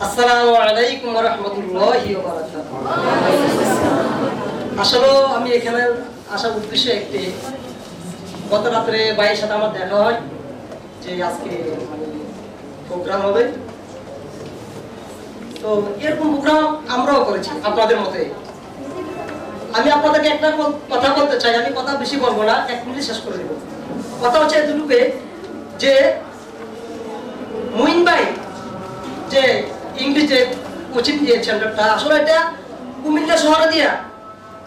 আসসালামু আলাইকুম ওয়া রাহমাতুল্লাহি ওয়া বারাকাতুহু। আসলে আমি এখানে আসার উদ্দেশ্য একটি, গত রাত্রে ভাইয়ের সাথে আমার দেখা হয় যে আজকে প্রোগ্রাম হবে। তো এরকম প্রোগ্রাম আমরাও করেছি আপনাদের মতে। আমি আপনাদেরকে একটা কথা বলতে চাই, আমি কথা বেশি বলবো না, 1 মিনিট শেষ করে দেব। কথা হচ্ছে এতটুকু যে মুইন ভাই যে ইংলিশে কোচিং দিয়েছেন, আসলে এটা কুমিল্লা শহরে দিয়া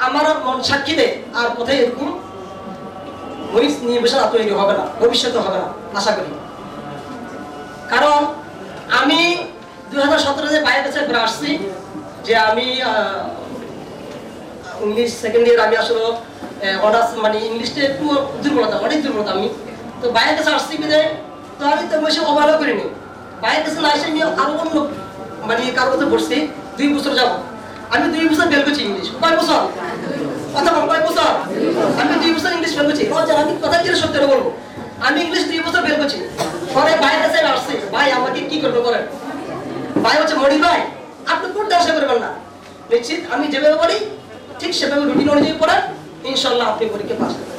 আমার মন সাক্ষী দেয় আর কোথায় এরকম মুইন নির্বাচন তৈরি হবে না, ভবিষ্যতে হবে না আশা করি। কারণ আমি 2017 বাইরের কাছে আসছি যে আমি ইংলিশ সেকেন্ড ইয়ার, আমি আসলে অনার্স মানে ইংলিশটা একটু দুর্বলতা, অনেক দুর্বলতা আমি। তো বাইরের কাছে আসছি বিদে তো আমি তো বেশি অবহেলা করিনি। বাইরের কাছে না এসে আমি আরো অন্য মানে কারোর কাছে পড়ছি 2 বছর যাবো। আমি 2 বছর বের করছি ইংলিশ। কয় বছর? কথা বল, কয় বছর? আমি 2 বছর ইংলিশ বের করছি। আমি কথা কি সত্যি বলবো, আমি ইংলিশ 2 বছর বের করছি। পরে বাইরের কাছে আসছি, ভাই আমাকে কি করবো করেন। ভাই হচ্ছে মনির ভাই, আপনি পড়তে আশা করবেন না, নিশ্চিত আমি যেভাবে বলি ঠিক সেভাবে রুটিন অনুযায়ী পড়েন, ইনশাল্লাহ আপনি পরীক্ষা পাস করবেন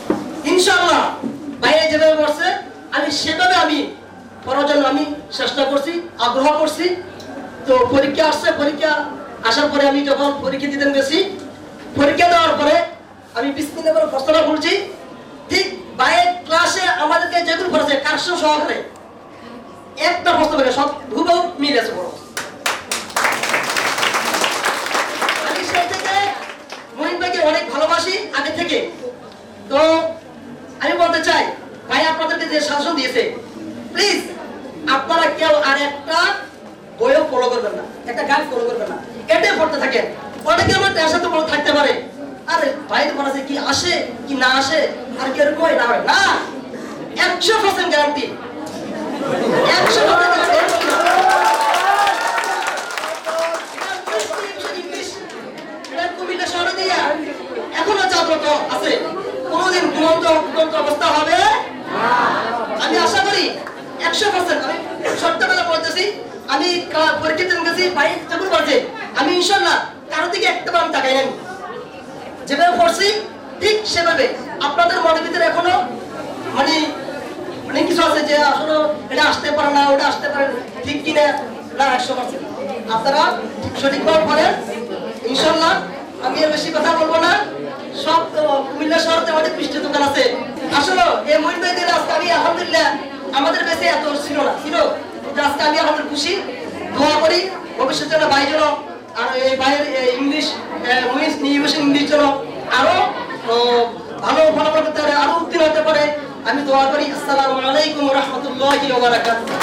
ইনশাল্লাহ। ভাইয়া যেভাবে পড়ছে আমি সেভাবে আমি পড়ার জন্য আমি চেষ্টা করছি, আগ্রহ করছি। তো পরীক্ষা আসছে, পরীক্ষা আসার পরে আমি যখন পরীক্ষা দিতে গেছি, পরীক্ষা দেওয়ার পরে আমি বিসমিল্লাহ বলে প্রশ্নটা বলছি, ঠিক ভাইয়ের ক্লাসে আমাদেরকে যেগুলো পড়াছে কারশন সহকারে একটা প্রশ্ন করে সব হুবহু মিল আছে বড়। আমি সেই থেকে মহিন ভাইকে অনেক ভালোবাসি আগে থেকে। তো আমি বলতে চাই ভাই আপনাদেরকে যে শাসন দিয়েছে, প্লিজ আপনারা কেউ আর একটা বইও ফলো করবেন না, একটা গাইড ফলো করবেন না, এটাই পড়তে থাকেন। অনেকে আমার টেনশন তো থাকতে পারে, আরে ভাইয়ের পড়াছে কি আসে কি না আসে আর কি এরকম হয় না হয় না, 100% গ্যারান্টি, 100% এখনো জাগ্রত আছে, কোনদিন ঘুমন্ত অবস্থা হবে আমি আশা করি 100%। আমি সত্যি বলতেছি, আমি পরীক্ষা দিতে গেছি ভাই যেগুলো বলছে আমি ইনশাল্লাহ কারো দিকে একটা বার তাকাই নাই, যেভাবে পড়ছি ঠিক সেভাবে। আপনাদের মনের ভিতরে এখনো মানে অনেক কিছু আছে যে আসলে এটা আসতে পারে না, ওটা আসতে পারে, ঠিক কিনা না 100% আপনারা সঠিকভাবে পড়েন ইনশাল্লাহ। আমি এর বেশি কথা বলবো না। সব কুমিল্লা শহরে অনেক মিষ্টি দোকান আছে। আসলে এই মহিন ভাই দিলে আজকে আমি আলহামদুলিল্লাহ, আমাদের বেশি এত ছিল না, ছিল আজকে আমি আমাদের খুশি। দোয়া করি ভবিষ্যতে ভাই যেন আর এই ভাইয়ের ইংলিশ ইংলিশ যেন আরো ভালো ফলাফল করতে পারে, আরো উত্তীর্ণ হতে পারে, আমি দোয়া করি। আসসালামু আলাইকুম ওয়া রাহমাতুল্লাহি ওয়া বারাকাতুহু।